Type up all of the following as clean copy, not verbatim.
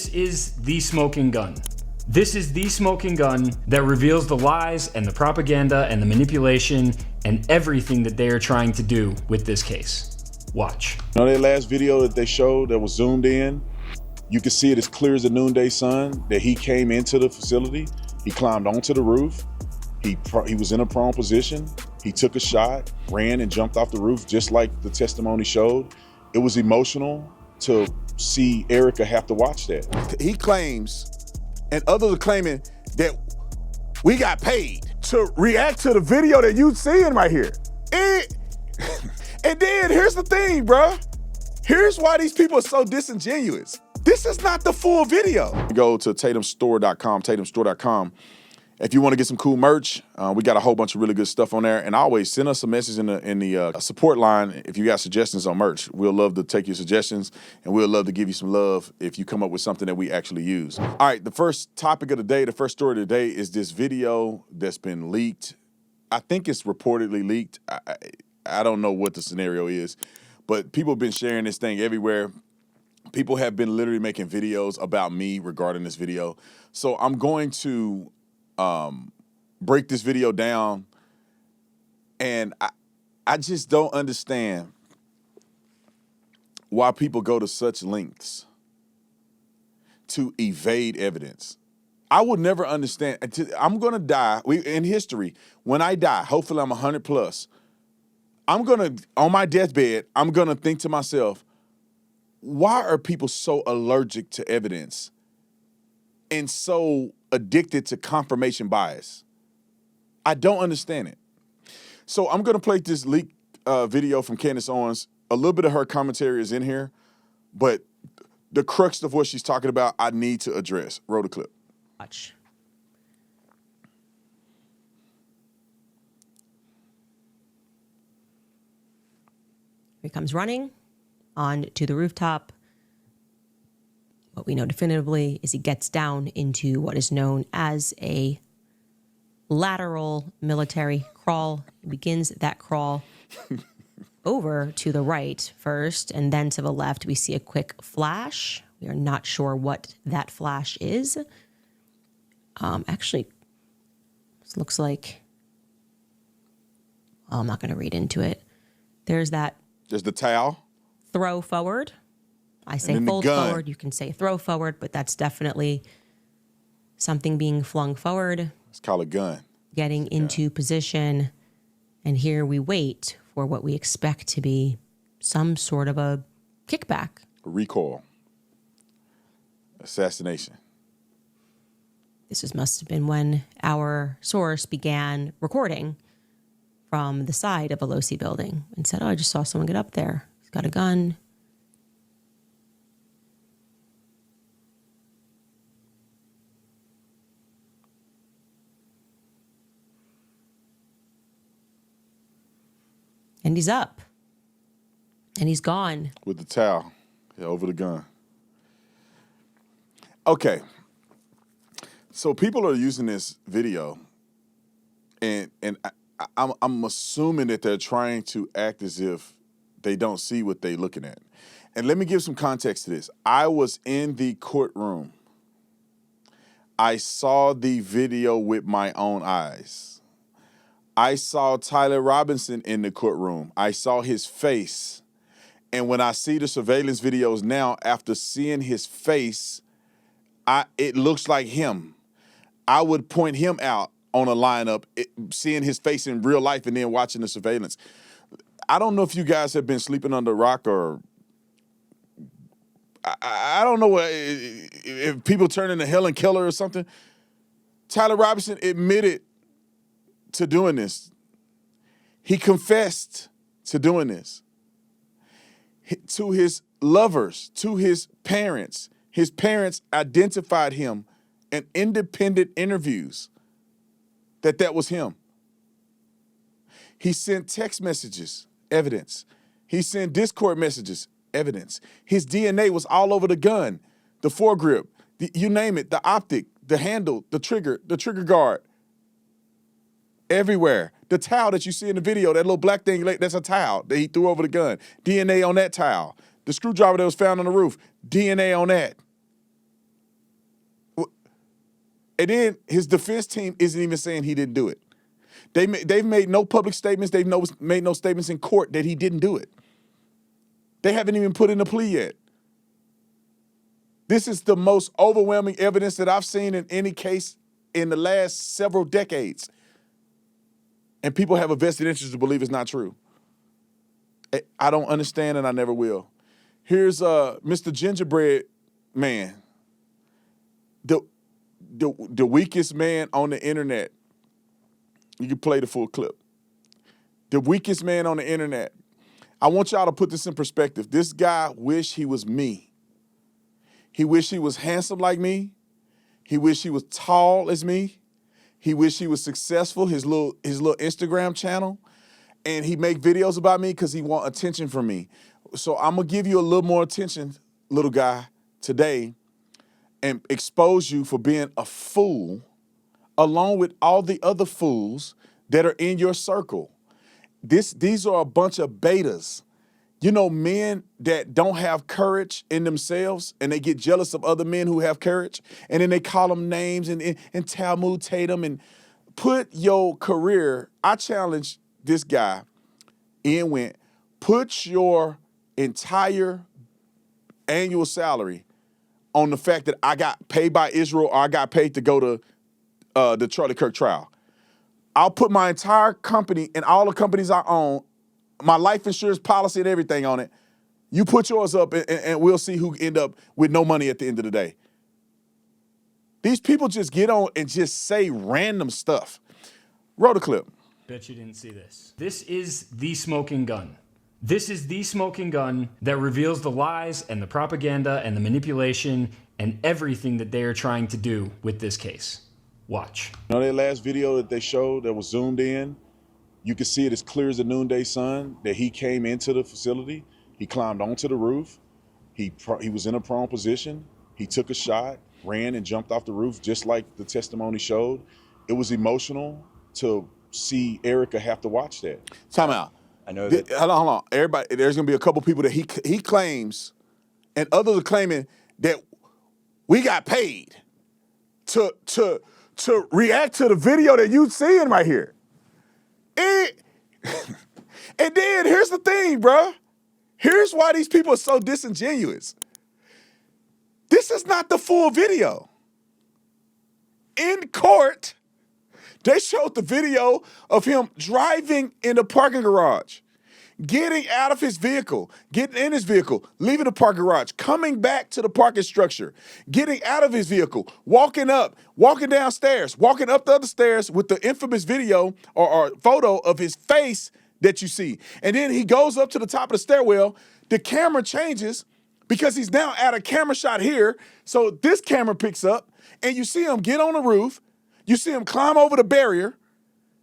This is the smoking gun. This is the smoking gun that reveals the lies and the propaganda and the manipulation and everything that they are trying to do with this case. Watch. You know that last video that they showed that was zoomed in? You can see it as clear as the noonday sun that he came into the facility. He climbed onto the roof. He was in a prone position. He took a shot, ran and jumped off the roof just like the testimony showed. It was emotional to see Erica have to watch that. He claims, and others are claiming, that we got paid to react to the video that you seeing right here. And then here's the thing, bruh. Here's why these people are so disingenuous. This is not the full video. Go to tatumstore.com, tatumstore.com. If you want to get some cool merch, we got a whole bunch of really good stuff on there. And always send us a message in the support line if you got suggestions on merch. We'll love to take your suggestions, and we'll love to give you some love if you come up with something that we actually use. All right, the first topic of the day, the first story of the day is this video that's been leaked. I think it's reportedly leaked. I don't know what the scenario is, but people have been sharing this thing everywhere. People have been literally making videos about me regarding this video. So I'm going to break this video down, and I just don't understand why people go to such lengths to evade evidence. I would never understand. I'm gonna die. In history, when I die, hopefully I'm 100 plus, I'm gonna, on my deathbed, I'm gonna think to myself, why are people so allergic to evidence and so addicted to confirmation bias? I don't understand it. So I'm gonna play this leaked video from Candace Owens. A little bit of her commentary is in here, but the crux of what she's talking about, I need to address. Roll the clip. Watch. He comes running on to the rooftop. What we know definitively is he gets down into what is known as a lateral military crawl. He begins that crawl over to the right first, and then to the left. We see a quick flash. We are not sure what that flash is. Actually, this looks like, I'm not going to read into it. There's the towel. Throw forward. I say fold forward. You can say throw forward, but that's definitely something being flung forward. It's called a gun. Getting into position. And here we wait for what we expect to be some sort of a kickback. A recoil. Assassination. Must have been when our source began recording from the side of a Losi building and said, oh, I just saw someone get up there. He's got a gun. And he's up. And he's gone. With the towel. Yeah, over the gun. Okay. So people are using this video, and I'm assuming that they're trying to act as if they don't see what they're looking at. And let me give some context to this. I was in the courtroom. I saw the video with my own eyes. I saw Tyler Robinson in the courtroom. I saw his face. And when I see the surveillance videos now, after seeing his face, it looks like him. I would point him out on a lineup, seeing his face in real life and then watching the surveillance. I don't know if you guys have been sleeping under a rock, or I don't know if people turn into Helen Keller or something. Tyler Robinson admitted to doing this. He confessed to doing this. To his lovers, to his parents. His parents identified him in independent interviews that was him. He sent text messages, evidence. He sent Discord messages, evidence. His DNA was all over the gun, the foregrip, you name it, the optic, the handle, the trigger guard, everywhere. The towel that you see in the video, that little black thing, that's a towel that he threw over the gun. DNA on that towel. The screwdriver that was found on the roof, DNA on that. And then his defense team isn't even saying he didn't do it. They've made no public statements. They've made no statements in court that he didn't do it. They haven't even put in a plea yet. This is the most overwhelming evidence that I've seen in any case in the last several decades. And people have a vested interest to believe it's not true. I don't understand, and I never will. Here's Mr. Gingerbread Man, the weakest man on the internet. You can play the full clip. The weakest man on the internet. I want y'all to put this in perspective. This guy wished he was me. He wished he was handsome like me. He wished he was tall as me. He wished he was successful, his little Instagram channel. And he make videos about me because he want attention from me. So I'm going to give you a little more attention, little guy, today and expose you for being a fool along with all the other fools that are in your circle. These are a bunch of betas. You know, men that don't have courage in themselves and they get jealous of other men who have courage, and then they call them names and Talmud Tatum and put your career. I challenge this guy, Ian Went, put your entire annual salary on the fact that I got paid by Israel or I got paid to go to the Charlie Kirk trial. I'll put my entire company and all the companies I own, my life insurance policy and everything on it. You put yours up and we'll see who end up with no money at the end of the day. These people just get on and just say random stuff. Roll the clip. Bet you didn't see this. This is the smoking gun. This is the smoking gun that reveals the lies and the propaganda and the manipulation and everything that they are trying to do with this case. Watch. You know that last video that they showed that was zoomed in? You could see it as clear as the noonday sun that he came into the facility. He climbed onto the roof. He was in a prone position. He took a shot, ran and jumped off the roof just like the testimony showed. It was emotional to see Erica have to watch that. Time out. I know that. Hold on. Everybody, there's gonna be a couple people that he claims, and others are claiming that we got paid to react to the video that you seeing right here. And then here's the thing, bruh. Here's why these people are so disingenuous. This is not the full video. In court, they showed the video of him driving in the parking garage, getting out of his vehicle, getting in his vehicle, leaving the parking garage, coming back to the parking structure, getting out of his vehicle, walking up, walking downstairs, walking up the other stairs with the infamous video or photo of his face that you see. And then he goes up to the top of the stairwell. The camera changes because he's now at a camera shot here. So this camera picks up and you see him get on the roof. You see him climb over the barrier.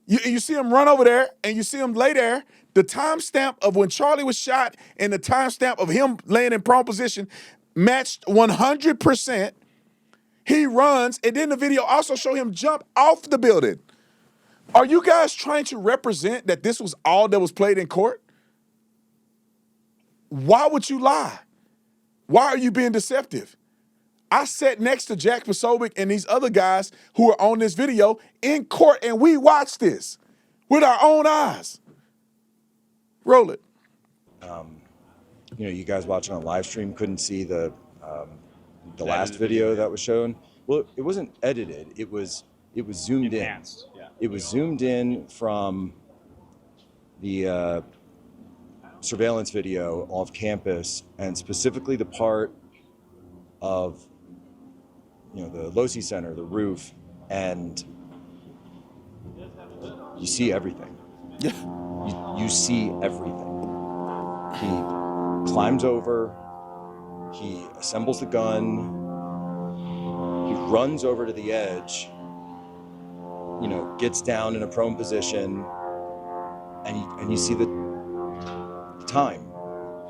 You see him run over there and you see him lay there. The timestamp of when Charlie was shot and the timestamp of him laying in prone position matched 100%. He runs, and then the video also show him jump off the building. Are you guys trying to represent that this was all that was played in court? Why would you lie? Why are you being deceptive? I sat next to Jack Posobiec and these other guys who are on this video in court, and we watched this with our own eyes. Roll it. You guys watching on live stream couldn't see the last video that was shown. Well, it wasn't edited. It was zoomed Enhanced, in. yeah. It was zoomed in from the surveillance video off campus, and specifically the part of the Losi Center, the roof, and you see everything. Yeah. You see everything. He climbs over, he assembles the gun, he runs over to the edge, gets down in a prone position, and you see the time.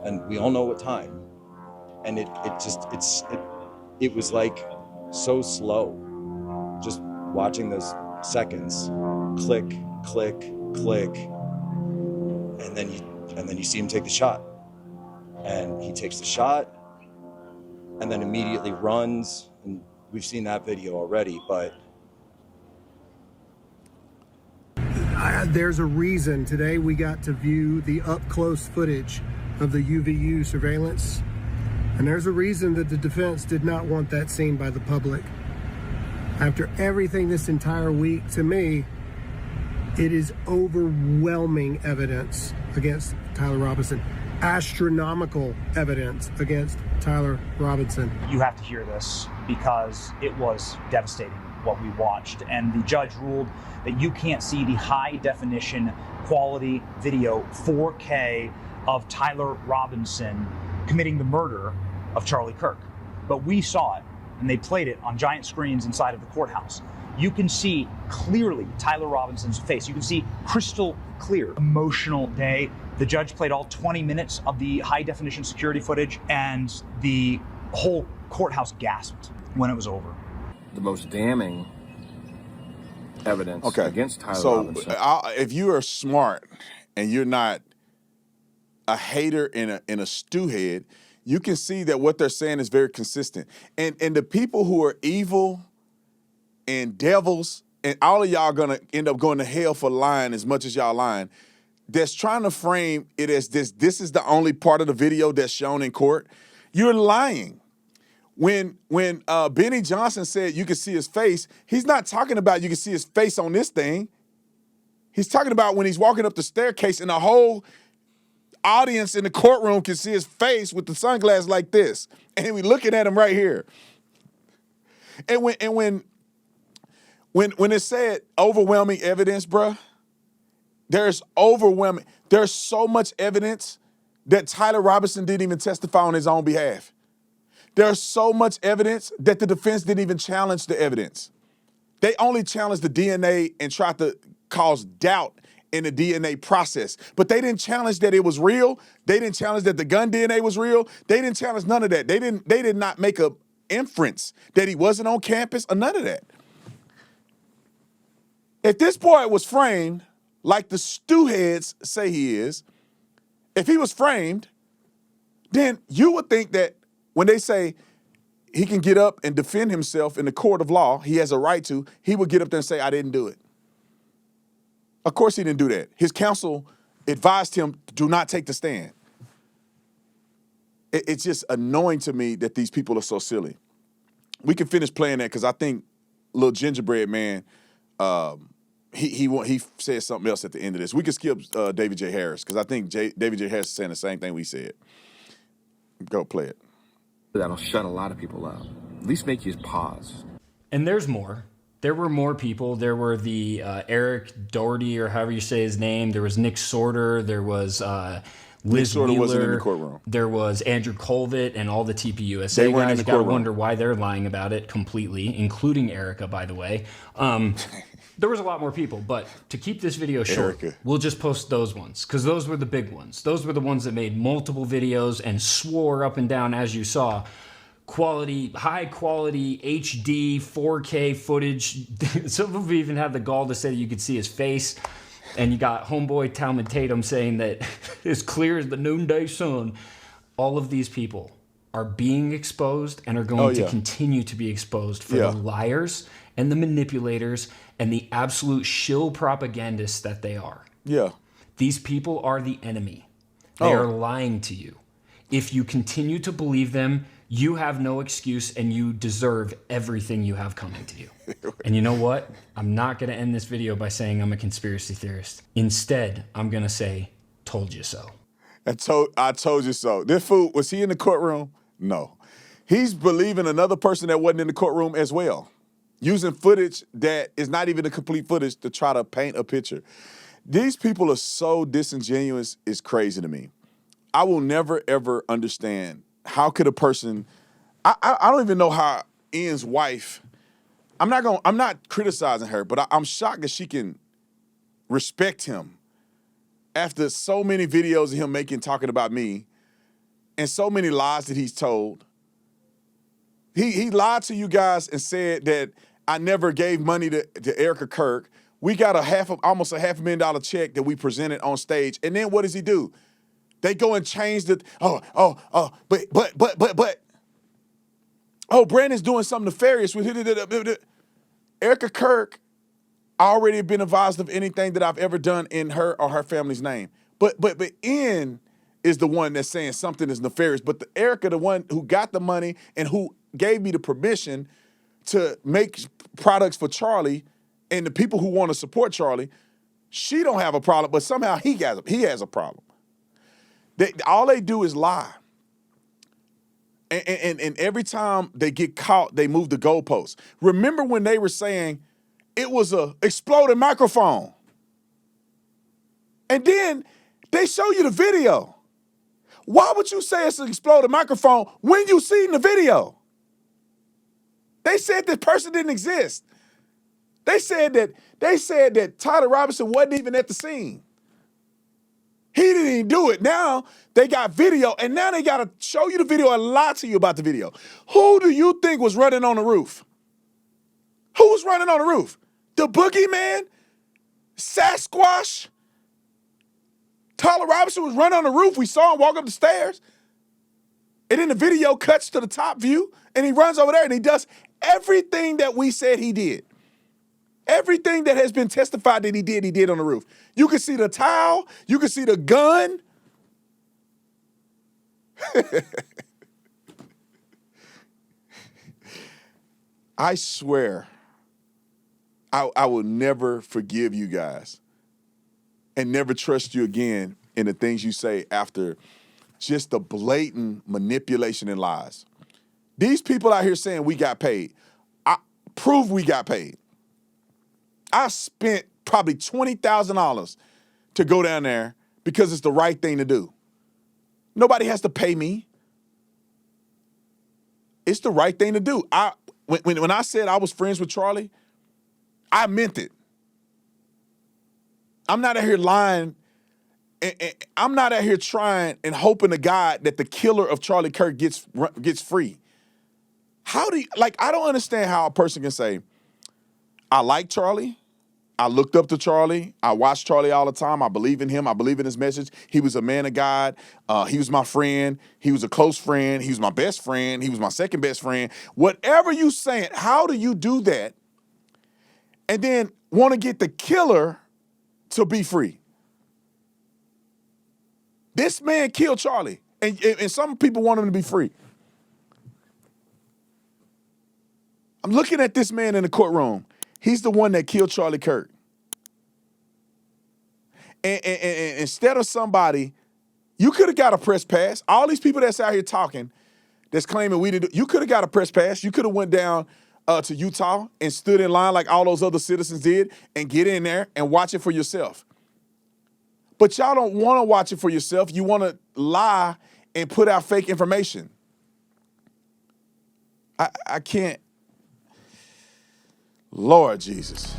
And we all know what time. And it was like so slow. Just watching those seconds, click, click, click. And then you see him take the shot. And he takes the shot and then immediately runs. And we've seen that video already, but There's a reason today we got to view the up-close footage of the UVU surveillance, and there's a reason that the defense did not want that seen by the public. After everything this entire week, to me, it is overwhelming evidence against Tyler Robinson. Astronomical evidence against Tyler Robinson. You have to hear this because it was devastating what we watched, and the judge ruled that you can't see the high definition quality video 4K of Tyler Robinson committing the murder of Charlie Kirk. But we saw it, and they played it on giant screens inside of the courthouse. You can see clearly Tyler Robinson's face. You can see crystal clear. Emotional day. The judge played all 20 minutes of the high definition security footage, and the whole courthouse gasped when it was over. The most damning evidence against Tyler Robinson. If you are smart and you're not a hater and a stew head, you can see that what they're saying is very consistent. And the people who are evil and devils, and all of y'all gonna end up going to hell for lying as much as y'all lying, that's trying to frame it as this is the only part of the video that's shown in court, you're lying. When Benny Johnson said you could see his face, he's not talking about you can see his face on this thing. He's talking about when he's walking up the staircase and the whole audience in the courtroom can see his face with the sunglasses like this. And we looking at him right here. And when it said overwhelming evidence, bruh, there's so much evidence that Tyler Robinson didn't even testify on his own behalf. There's so much evidence that the defense didn't even challenge the evidence. They only challenged the DNA and tried to cause doubt in the DNA process. But they didn't challenge that it was real. They didn't challenge that the gun DNA was real. They didn't challenge none of that. They did not make an inference that he wasn't on campus or none of that. If this boy was framed like the stew heads say he is, if he was framed, then you would think that when they say he can get up and defend himself in the court of law, he has a right to, he would get up there and say, I didn't do it. Of course he didn't do that. His counsel advised him, do not take the stand. It's just annoying to me that these people are so silly. We can finish playing that because I think little gingerbread man, he said something else at the end of this. We can skip David J. Harris because I think David J. Harris is saying the same thing we said. Go play it. That'll shut a lot of people up. At least make you pause. And there's more. There were more people. There were the Eric Doherty, or however you say his name. There was Nick Sorter. There was Liz Wheeler. Wasn't in the courtroom. There was Andrew Colvett and all the TPUSA they weren't guys. in the Got to courtroom. wonder why they're lying about it completely, including Erica, by the way. There was a lot more people, but to keep this video short, Erica. we'll just post those ones because those were the big ones. Those were the ones that made multiple videos and swore up and down, as you saw, high quality HD 4K footage. Some of them even had the gall to say that you could see his face. And you got homeboy Talmud Tatum saying that as clear as the noonday sun. All of these people are being exposed and are going to continue to be exposed for the liars and the manipulators and the absolute shill propagandists that they are. Yeah. These people are the enemy. They are lying to you. If you continue to believe them, you have no excuse and you deserve everything you have coming to you. And you know what? I'm not going to end this video by saying I'm a conspiracy theorist. Instead, I'm going to say, told you so. I told you so. This fool, was he in the courtroom? No. He's believing another person that wasn't in the courtroom as well, using footage that is not even the complete footage to try to paint a picture. These people are so disingenuous, it's crazy to me. I will never, ever understand how could a person, I don't even know how Ian's wife, I'm not criticizing her, but I'm shocked that she can respect him after so many videos of him talking about me and so many lies that he's told. He lied to you guys and said that I never gave money to Erica Kirk. We got almost a $500,000 check that we presented on stage. And then what does he do? They go and change but Brandon's doing something nefarious with Erica Kirk I already have been advised of anything that I've ever done in her or her family's name. But N is the one that's saying something is nefarious. But the Erica, the one who got the money and who gave me the permission to make products for Charlie and the people who want to support Charlie, she don't have a problem, but somehow he has a problem. All they do is lie. And every time they get caught, they move the goalposts. Remember when they were saying it was a exploding microphone? And then they show you the video. Why would you say it's an exploding microphone when you seen the video? They said this person didn't exist. They said that Tyler Robinson wasn't even at the scene. He didn't even do it. Now they got video, and now they got to show you the video and lie to you about the video. Who do you think was running on the roof? Who was running on the roof? The boogeyman? Sasquatch? Tyler Robinson was running on the roof. We saw him walk up the stairs. And then the video cuts to the top view, and he runs over there, and he does everything that we said he did. Everything that has been testified that he did on the roof. You can see the towel. You can see the gun. I swear, I will never forgive you guys and never trust you again in the things you say after just the blatant manipulation and lies. These people out here saying we got paid. Prove we got paid. I spent probably $20,000 to go down there because it's the right thing to do. Nobody has to pay me. It's the right thing to do. When I said I was friends with Charlie, I meant it. I'm not out here lying. I'm not out here trying and hoping to God that the killer of Charlie Kirk gets free. I don't understand how a person can say, I like Charlie. I looked up to Charlie. I watched Charlie all the time. I believe in him. I believe in his message. He was a man of God. He was my friend. He was a close friend. He was my best friend. He was my second best friend. Whatever you saying, how do you do that and then want to get the killer to be free? This man killed Charlie, and some people want him to be free. I'm looking at this man in the courtroom. He's the one that killed Charlie Kirk. And instead of somebody, you could have got a press pass. All these people that's out here talking, that's claiming we didn't, you could have got a press pass. You could have went down to Utah and stood in line like all those other citizens did and get in there and watch it for yourself. But y'all don't want to watch it for yourself. You want to lie and put out fake information. I can't. Lord Jesus.